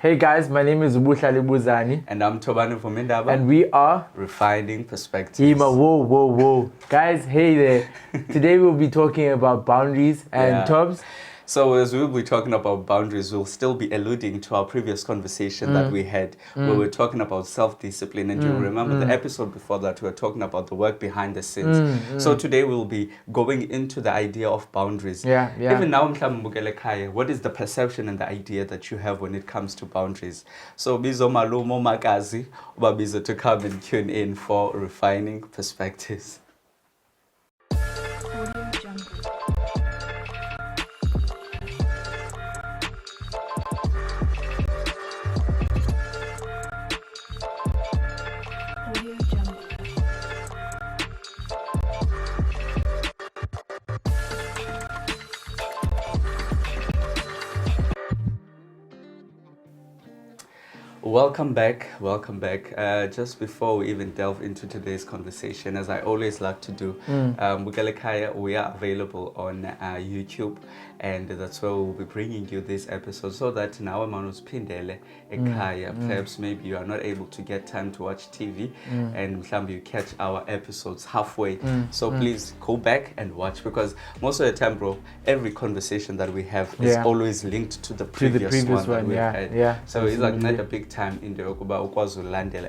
Hey guys, my name is Ubuhlali Buzani. And I'm Tobani Vumindaba. And we are Refining Perspectives. Whoa. Guys, hey there. Today we'll be talking about boundaries and Tobs. So as we'll be talking about boundaries, we'll still be alluding to our previous conversation that we had where we're talking about self-discipline. And you remember the episode before that, we were talking about the work behind the scenes. So today we'll be going into the idea of boundaries. Even now, what is the perception and the idea that you have when it comes to boundaries? So bizo malumo makazi, ubabizo to come and tune in for Refining Perspectives. Welcome back. Just before we even delve into today's conversation, as I always like to do, we are available on YouTube, and that's where we'll be bringing you this episode so that now pindele ekaya. Perhaps maybe you are not able to get time to watch TV and you catch our episodes halfway. So please go back and watch, because most of the time, bro, every conversation that we have is always linked to the previous one that we've had. So it's like not a big time in the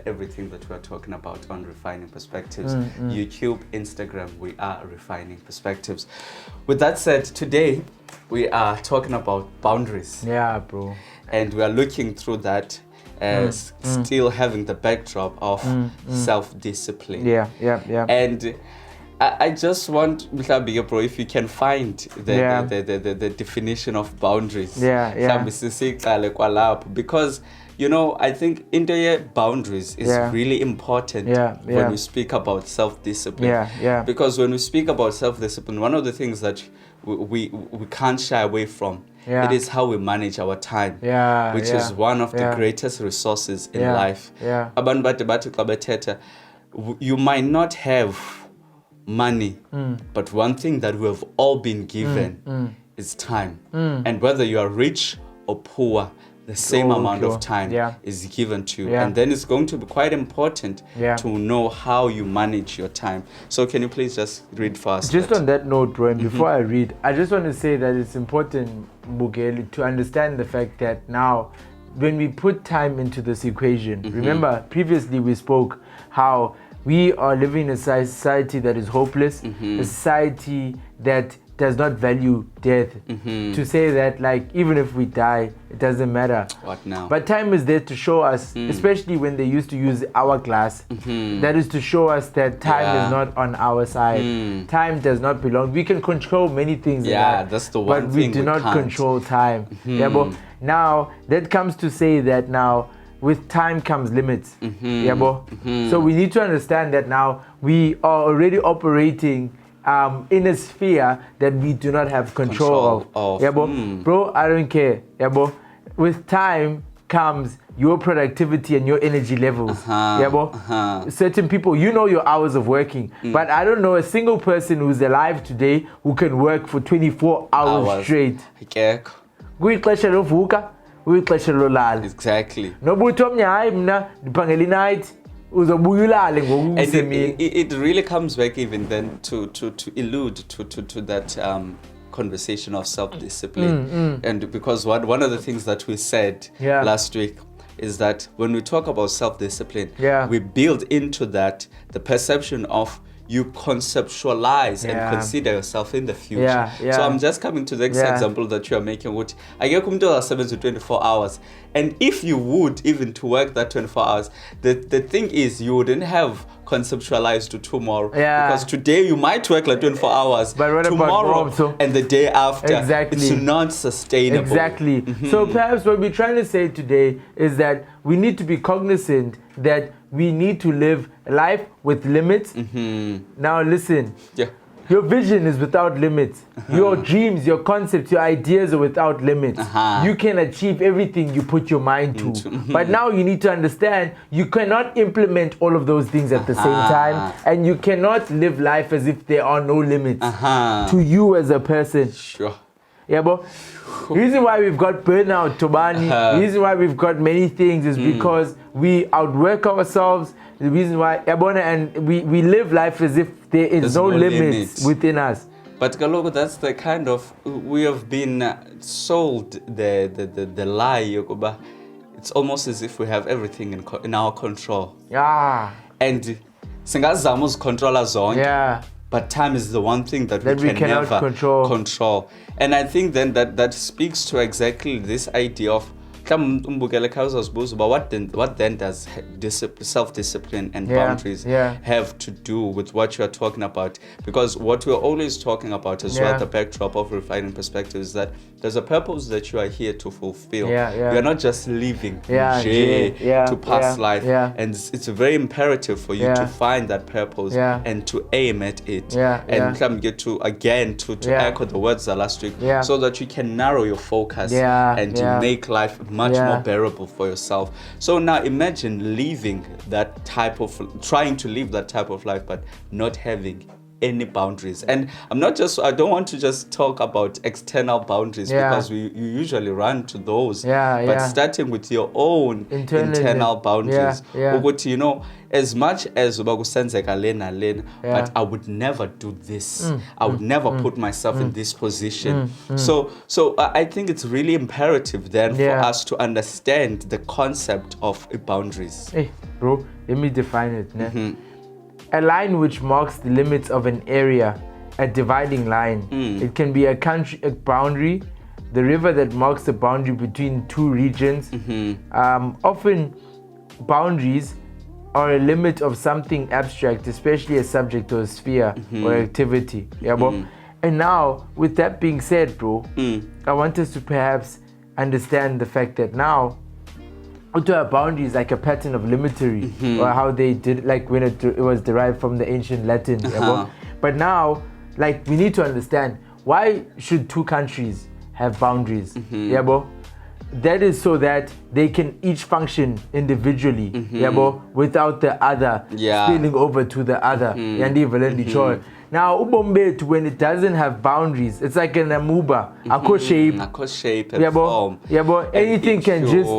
everything that we're talking about on Refining Perspectives. YouTube, Instagram, we are Refining Perspectives. With that said, today we are talking about boundaries. Yeah, bro. And we are looking through that as still having the backdrop of self-discipline. Yeah. And I just want, bro, if you can find the definition of boundaries. Because, you know, I think boundaries is really important when we speak about self-discipline. Because when we speak about self-discipline, one of the things that we can't shy away from, it is how we manage our time, which is one of the greatest resources in life. You might not have money, but one thing that we have all been given is time. And whether you are rich or poor, the same amount of time is given to you. And then it's going to be quite important to know how you manage your time. So can you please just read for us? Just on that note, bro, and before I read, I just want to say that it's important, Bugeli, to understand the fact that now when we put time into this equation, remember previously we spoke how we are living in a society that is hopeless, a society that does not value death. To say that, like, even if we die, it doesn't matter. What now? But time is there to show us, especially when they used to use hourglass, that is to show us that time is not on our side. Time does not belong. We can control many things in life, that's the one but thing we do not control time. But now that comes to say that now with time comes limits. So we need to understand that now we are already operating in a sphere that we do not have control of. Bro, I don't care. With time comes your productivity and your energy levels. Certain people, you know your hours of working, but I don't know a single person who's alive today who can work for 24 hours straight. Exactly. And it really comes back even then to allude to that conversation of self-discipline. And because one of the things that we said last week is that when we talk about self-discipline, we build into that the perception of you conceptualize and consider yourself in the future. So I'm just coming to the example that you are making, which I get 7 to 24 hours. And if you would even to work that 24 hours, the thing is you wouldn't have conceptualized to tomorrow. Because today you might work like 24 hours, but what tomorrow about and the day after, it's not sustainable. So perhaps what we're trying to say today is that we need to be cognizant that we need to live life with limits. Now listen, your vision is without limits. Your dreams, your concepts, your ideas are without limits. You can achieve everything you put your mind to. But now you need to understand you cannot implement all of those things at the same time, and you cannot live life as if there are no limits to you as a person. Yeah, but the reason why we've got burnout, Tobani, the reason why we've got many things is because we outwork ourselves. The reason why, and we live life as if there's no limits within us. But Kalogo, that's the kind of, we have been sold the lie, Yokoba. It's almost as if we have everything in our control. Yeah. And singazamos controller zone. Yeah. But time is the one thing that we can never control. And I think then that speaks to exactly this idea of but what then does self-discipline and boundaries have to do with what you're talking about? Because what we're always talking about as well, the backdrop of refining perspective, is that there's a purpose that you are here to fulfill. You're not just living to pass life. And it's very imperative for you to find that purpose and to aim at it. And get to echo the words of last week, so that you can narrow your focus and to make life much more bearable for yourself. So now imagine trying to live that type of life, but not having any boundaries. And I don't want to just talk about external boundaries, because you usually run to those. But starting with your own internal boundaries. As much as but I would never do this. I would never put myself in this position. So I think it's really imperative then for us to understand the concept of boundaries. Hey, bro, let me define it. A line which marks the limits of an area, a dividing line. It can be a boundary, the river that marks the boundary between two regions. Often boundaries are a limit of something abstract, especially a subject or a sphere or activity. And now, with that being said, bro, I want us to perhaps understand the fact that now, our boundaries like a pattern of limitary, or how they did, like when it was derived from the ancient Latin. But now, like, we need to understand, why should two countries have boundaries? That is so that they can each function individually, without the other spilling over to the other. Now, when it doesn't have boundaries, it's like an amoeba, a shape and form. Anything can just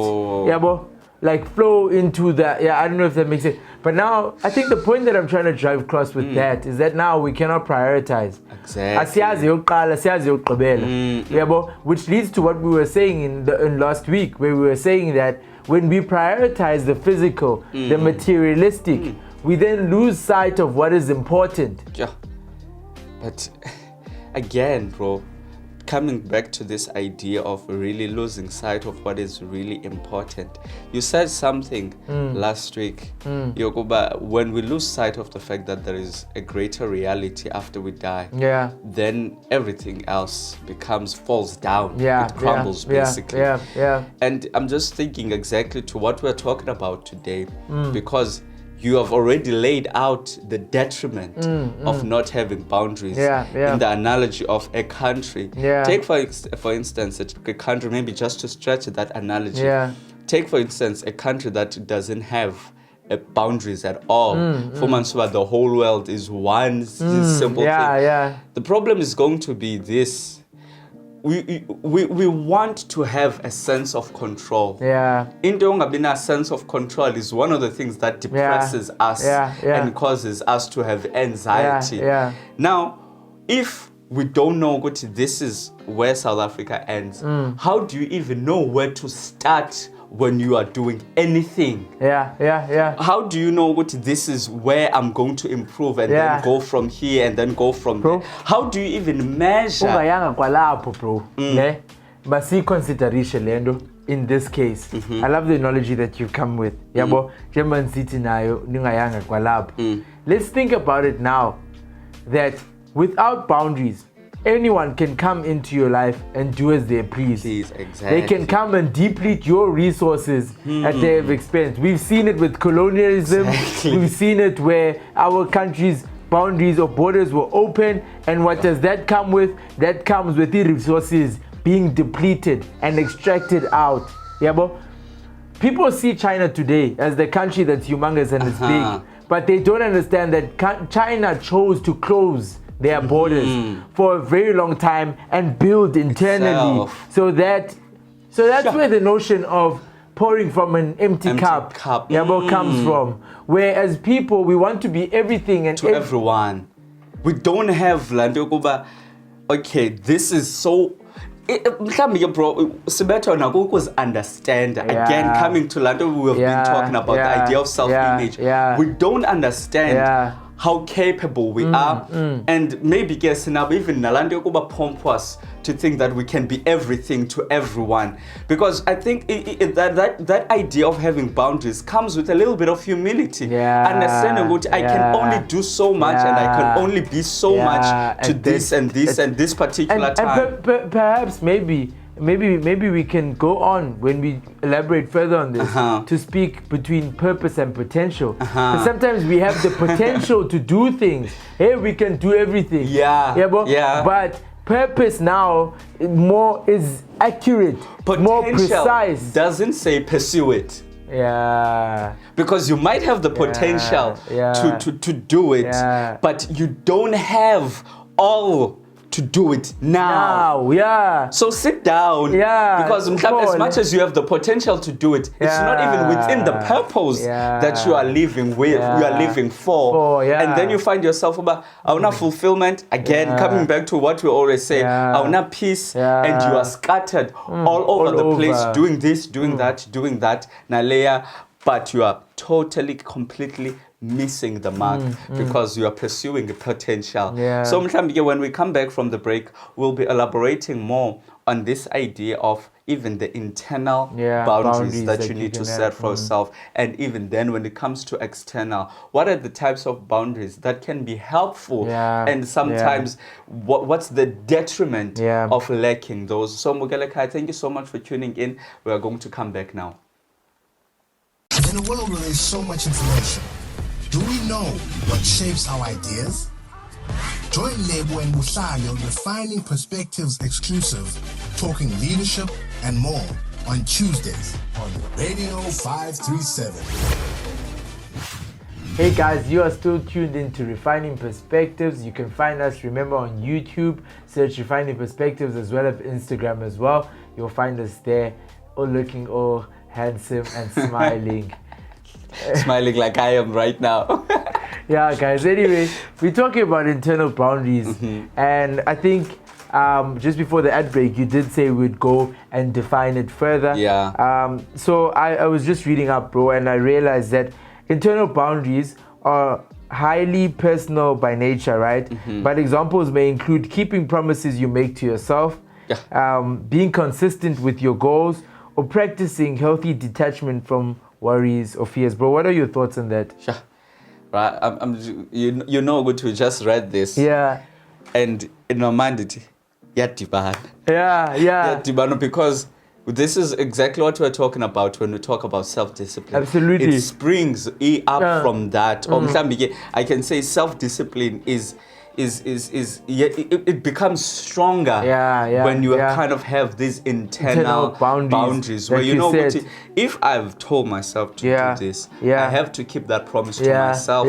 like flow into that. I don't know if that makes sense. But now, I think the point that I'm trying to drive across with that is that now we cannot prioritize. Exactly. Which leads to what we were saying in last week, where we were saying that when we prioritize the physical, the materialistic, we then lose sight of what is important. But again, bro, coming back to this idea of really losing sight of what is really important. You said something last week, Yokoba, when we lose sight of the fact that there is a greater reality after we die, then everything else falls down. It crumbles, basically. And I'm just thinking exactly to what we're talking about today, because you have already laid out the detriment of not having boundaries in the analogy of a country. Take for instance a country, maybe just to stretch that analogy. Take for instance a country that doesn't have boundaries at all. For Mansuba, the whole world is one simple thing. The problem is going to be this. We want to have a sense of control. A sense of control is one of the things that depresses us and causes us to have anxiety. Now, if we don't know what this is where South Africa ends, how do you even know where to start when you are doing anything? How do you know what this is where I'm going to improve and then go from here and then go from there? How do you even measure? But see consideration, Lendo, in this case. I love the analogy that you come with. Let's think about it now, that without boundaries, anyone can come into your life and do as they please. Exactly. They can come and deplete your resources at their expense. We've seen it with colonialism. We've seen it where our country's boundaries or borders were open. And what does that come with? That comes with the resources being depleted and extracted out. People see China today as the country that's humongous and it's big. But they don't understand that China chose to close their borders for a very long time and build internally. So that's where the notion of pouring from an empty cup. Comes from. Whereas people, we want to be everything and to everyone. We don't have Landokuba. Okay, this is so. Bro, Sibeto Nagoku's understand again. Coming to Lando, we have been talking about the idea of self-image. We don't understand how capable we are, and maybe guess now even Nalando Kuba pompous to think that we can be everything to everyone, because I think that idea of having boundaries comes with a little bit of humility, understanding what I can only do so much and I can only be so much to this and this particular time. And perhaps maybe we can go on when we elaborate further on this to speak between purpose and potential. But sometimes we have the potential to do things. Hey, we can do everything. But purpose now more is accurate, more precise. Doesn't say pursue it. Because you might have the potential to do it, but you don't have all to do it now. So sit down. Because as much as you have the potential to do it, it's not even within the purpose that you are living with, you are living for. And then you find yourself about fulfillment, again, coming back to what we always say, peace, and you are scattered all over the place, doing this, doing that, Nalea, but you are totally, completely missing the mark because you are pursuing a potential. So when we come back from the break, we'll be elaborating more on this idea of even the internal boundaries that you need to set for yourself. And even then, when it comes to external, what are the types of boundaries that can be helpful? And sometimes what's the detriment of lacking those? So Mugelekai, thank you so much for tuning in. We are going to come back now. In a world where there's so much information, do we know what shapes our ideas? Join Lebo and Buhlali on Refining Perspectives exclusive, talking leadership and more on Tuesdays on Radio 537. Hey guys, you are still tuned in to Refining Perspectives. You can find us, remember, on YouTube. Search Refining Perspectives as well as Instagram as well. You'll find us there, all looking all handsome and smiling. Smiling like I am right now. Guys, anyway, we're talking about internal boundaries. And I think just before the ad break, you did say we'd go and define it further. So I was just reading up, bro, and I realized that internal boundaries are highly personal by nature, right? But examples may include keeping promises you make to yourself, being consistent with your goals, or practicing healthy detachment from worries or fears. Bro, what are your thoughts on that? Right, you know good to just read this. And in my mind, because this is exactly what we're talking about when we talk about self-discipline. Absolutely. It springs up from that. I can say self-discipline it becomes stronger when you kind of have these internal boundaries where you know if I've told myself to do this, I have to keep that promise to myself.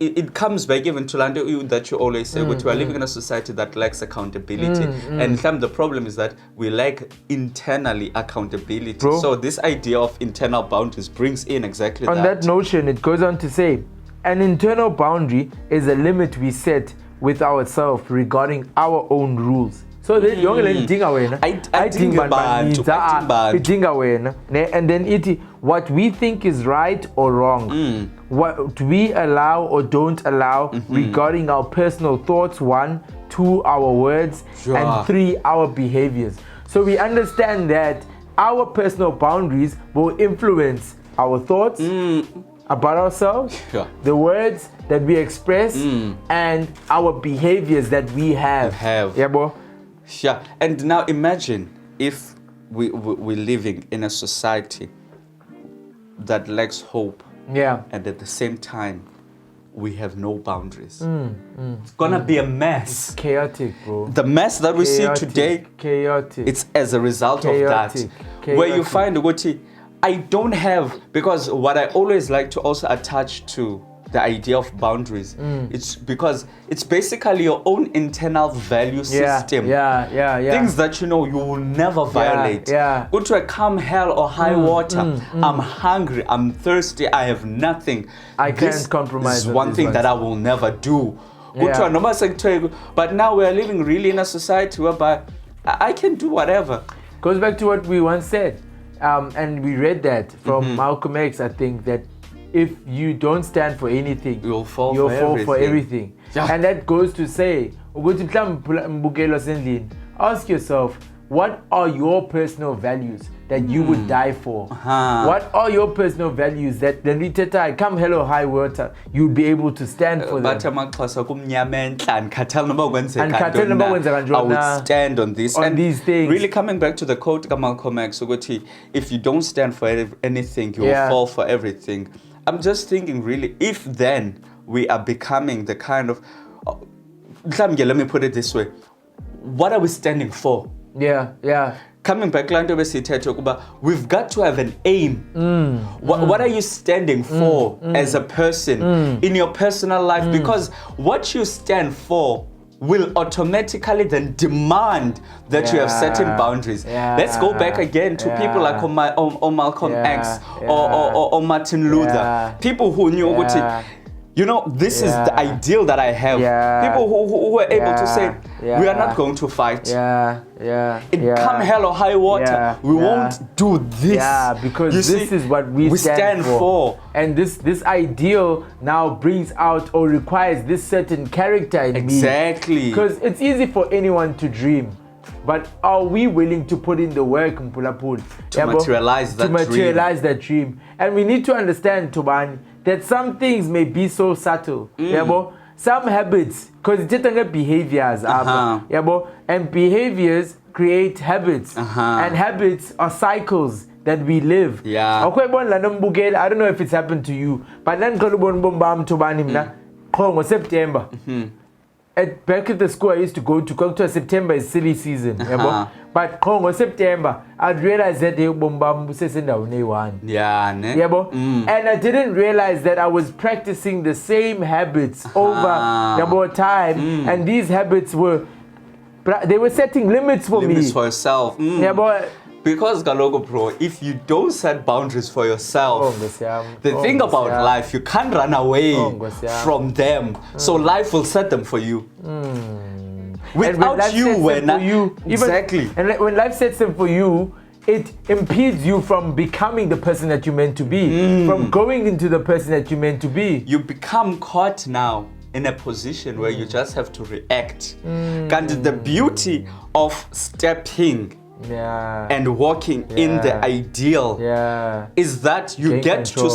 It comes back even to that you always say, we are living in a society that lacks accountability, and the problem is that we lack internally accountability. Bro, so this idea of internal boundaries brings in exactly that. On that notion, it goes on to say, an internal boundary is a limit we set with ourselves regarding our own rules. So and then what we think is right or wrong, what we allow or don't allow regarding our personal thoughts, 1, 2, our words, and 3, our behaviors. So we understand that our personal boundaries will influence our thoughts about ourselves, the words that we express, and our behaviors that we have. Bro? And now imagine if we're living in a society that lacks hope, and at the same time we have no boundaries. It's gonna be a mess. It's chaotic, bro. The mess that we see today, it's as a result of that. Where you find I don't have, because what I always like to also attach to the idea of boundaries. It's because it's basically your own internal value system. Things that you will never violate. Go to a come hell or high water. I'm hungry, I'm thirsty, I have nothing. I can't compromise. This is one thing that I will never do. But now we are living really in a society whereby I can do whatever. Goes back to what we once said. And we read that from Malcolm X, I think, that if you don't stand for anything, you'll fall for everything. And that goes to say, ask yourself, what are your personal values that you would die for? What are your personal values that then we come hell or high water, you'd be able to stand for them? I would stand on this. And these things. Really coming back to the quote Malcolm X, if you don't stand for anything, you will fall for everything. I'm just thinking, really, if then we are becoming the kind of, let me put it this way, what are we standing for? Coming back, we've got to have an aim. What are you standing for as a person in your personal life? Because what you stand for will automatically then demand that you have certain boundaries. Let's go back again to people like Malcolm X or Martin Luther. People who knew this is the ideal that I have. People who were able to say, we are not going to fight. Come hell or high water, we won't do this. Because this is what we stand for. And this ideal now brings out or requires this certain character in me. Exactly. Because it's easy for anyone to dream. But are we willing to put in the work to materialize that dream? And we need to understand, Tobani, that some things may be so subtle. Some habits, because it's behaviors, and behaviors create habits, and habits are cycles that we live. I don't know if it's happened to you, but then September. Back at the school I used to go to, September is silly season. But Congo September, I'd realize that and I didn't realize that I was practicing the same habits over time, and these habits were setting limits for me. Limits for yourself. Because Galogo bro, if you don't set boundaries for yourself, the thing about life, you can't run away from them. So life will set them for you. Without you, exactly. And when life sets them for you, it impedes you from becoming the person that you're meant to be, from going into the person that you're meant to be. You become caught now in a position where you just have to react. And the beauty of stepping and walking in the ideal is that you get to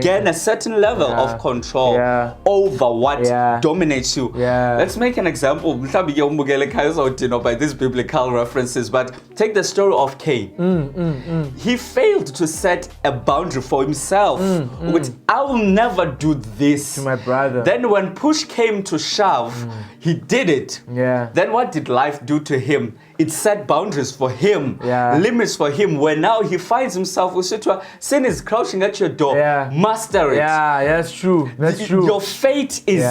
gain a certain level of control over what dominates you. Let's make an example by these biblical references, but take the story of Cain. He failed to set a boundary for himself, which I will never do this to my brother. Then when push came to shove, he did it. Then what did life do to him? It set boundaries for him, limits for him, where now he finds himself with sin is crouching at your door. Master it. That's true. That's true. Your fate is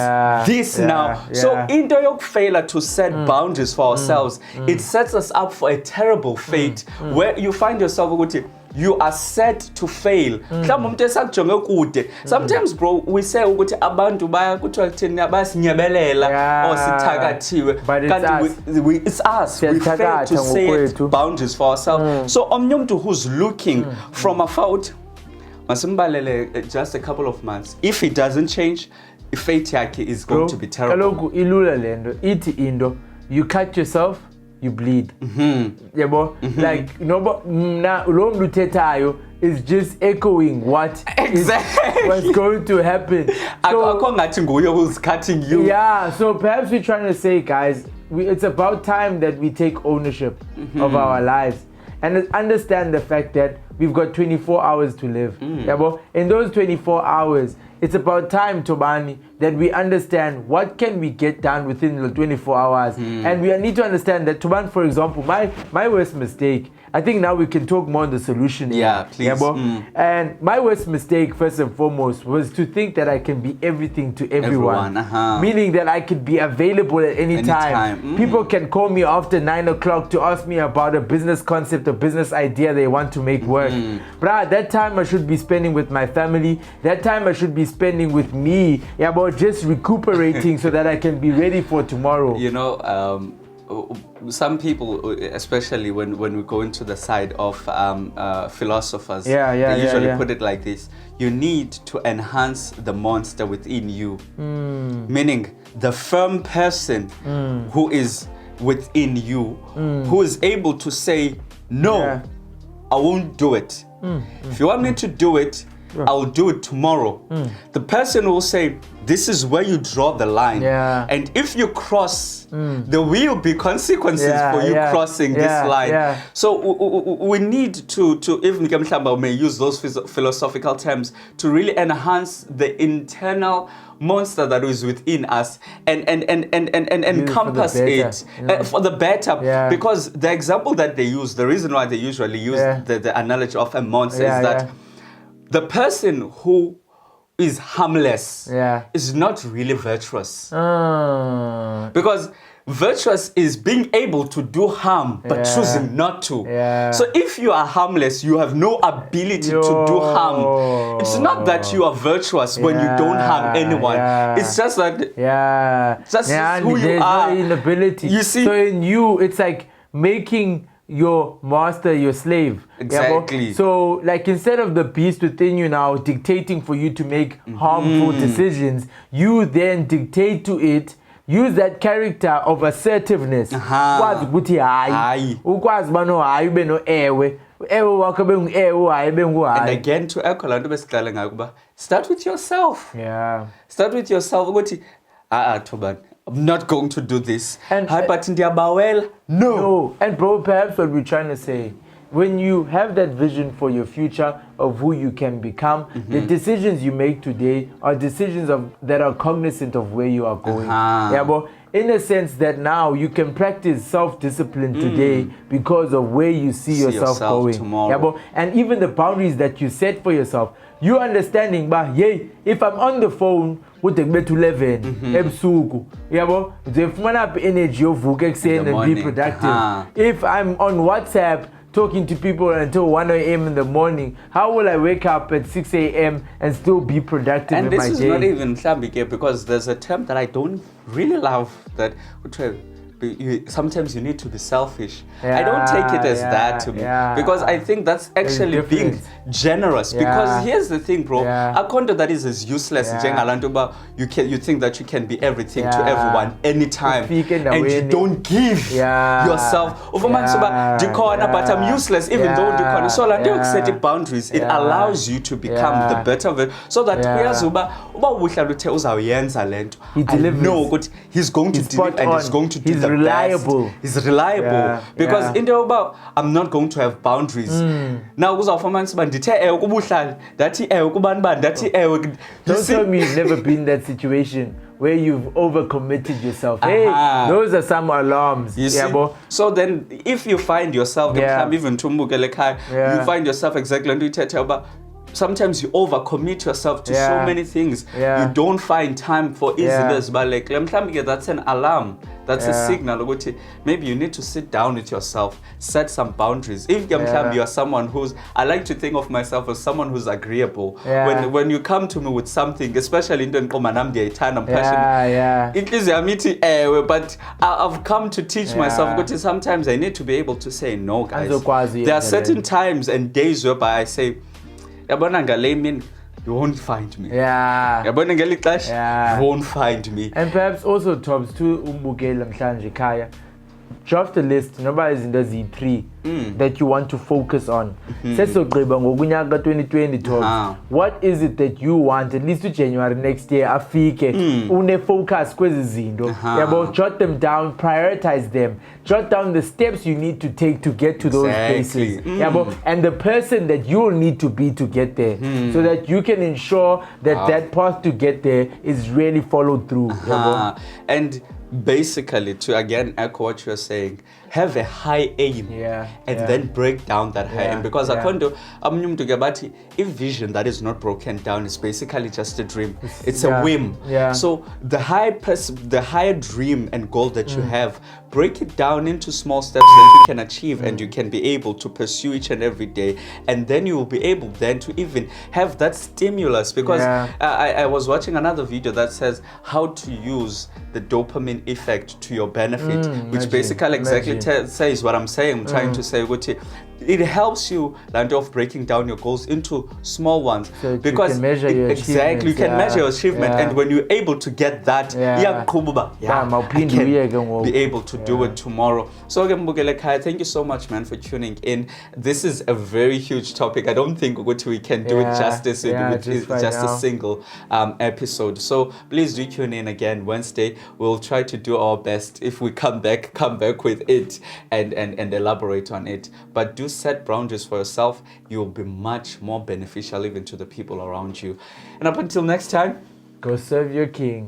this now. So in the failure to set boundaries for ourselves, it sets us up for a terrible fate where you find yourself with you are set to fail. Sometimes bro, we say abantu but it's us. We fail to set boundaries for ourselves. So who's looking from afar, just a couple of months, if he doesn't change, fate is going to be terrible. You cut yourself, you bleed. Like is just echoing what's going to happen. Who's cutting you. So perhaps we're trying to say, guys, it's about time that we take ownership of our lives and understand the fact that we've got 24 hours to live. In those 24 hours, it's about time, Tobani, that we understand what can we get done within the 24 hours. And we need to understand that, Tobani, for example, my worst mistake, I think now we can talk more on the solution. Yeah, please. And my worst mistake, first and foremost, was to think that I can be everything to everyone. Meaning that I could be available at any time. People can call me after 9 o'clock to ask me about a business concept or business idea they want to make work. But that time I should be spending with my family. That time I should be spending with me. About just recuperating so that I can be ready for tomorrow. You know, some people, especially when we go into the side of philosophers, they usually put it like this: you need to enhance the monster within you. Meaning the firm person who is within you, who is able to say, no, I won't do it. If you want me to do it, I'll do it tomorrow. The person will say, this is where you draw the line. And if you cross, there will be consequences for you crossing this line. So we need to even Mhlamba may use those philosophical terms to really enhance the internal monster that is within us and encompass it for the better. Because the example that they use, the reason why they usually use the analogy of a monster is that the person who is harmless is not really virtuous. Because virtuous is being able to do harm but choosing not to. So if you are harmless, you have no ability to do harm. It's not that you are virtuous when you don't harm anyone. It's just that that's who you are. No inability. You see? So in you, it's like making your master your slave. Exactly. So like instead of the beast within you now dictating for you to make harmful decisions, you then dictate to it. Use that character of assertiveness. Ukwazi ukuthi hayi. Ukwazi bano hayi ube no ewe. Ewe wakho bengu ewe hayi bengu hayi. And again to echo la nto besihlala ngayo kuba start with yourself. Start with yourself ukuthi Thobani, I'm not going to do this. And but no. And bro, perhaps what we're trying to say, when you have that vision for your future of who you can become, the decisions you make today are decisions that are cognizant of where you are going. But in a sense that now you can practice self-discipline today because of where you see yourself going tomorrow. And even the boundaries that you set for yourself, you understanding, but if I'm on the phone with the to 11 ebusuku, up energy of and be productive. If I'm on WhatsApp talking to people until 1 a.m. in the morning, how will I wake up at 6 a.m. and still be productive in my day? And this is not even Mhlambike, because there's a term that I don't really love that sometimes you need to be selfish. I don't take it as that to me, because I think that's actually being generous. Because here's the thing, bro, a content that is as useless you think that you can be everything to everyone anytime, and you don't give yourself but I'm useless even though so you set boundaries. It allows you to become the better of it, so that he delivers. No, he's going to deliver, and he's going to do the reliable. Best. He's reliable. Because in the I'm not going to have boundaries. Now don't tell me you've never been in that situation where you've overcommitted yourself. Hey, those are some alarms. You see? So then if you find yourself you find yourself exactly sometimes you overcommit yourself to so many things. You don't find time for easiness, but that's an alarm. That's a signal. Maybe you need to sit down with yourself, set some boundaries. If you are someone who's, I like to think of myself as someone who's agreeable. When you come to me with something, especially in the I'm passionate. It is but I've come to teach myself. Sometimes I need to be able to say no, guys. There are certain times and days whereby I say, you won't find me. You won't find me. And perhaps also, Toms, to umbukela mhlanje khaya, draft a list, nobody's in the Z3 that you want to focus on. Sesogqiba ngokunyaka 2020, Toms. What is it that you want at least to January next year afike une focus kwezi zinto? Jot them down, prioritize them. Jot down the steps you need to take to get to those places. And the person that you will need to be to get there, so that you can ensure that that path to get there is really followed through. And basically, to again echo what you're saying, have a high aim and then break down that high aim, because akondo amnyumtu gabati, if vision that is not broken down is basically just a dream, it's a whim. So the higher dream and goal that you have, break it down into small steps that you can achieve and you can be able to pursue each and every day, and then you will be able then to even have that stimulus, because I was watching another video that says how to use the dopamine effect to your benefit, which basically exactly says what I'm saying. I'm trying to say, it helps you land off breaking down your goals into small ones, so because you can measure your you can measure your achievement, and when you're able to get that, I can be able to do it tomorrow. So thank you so much, man, for tuning in. This is a very huge topic. I don't think we can do it justice with just a single episode. So please do tune in again Wednesday. We'll try to do our best. If we come back with it and elaborate on it. But do set boundaries for yourself. You'll be much more beneficial even to the people around you. And up until next time, go serve your king.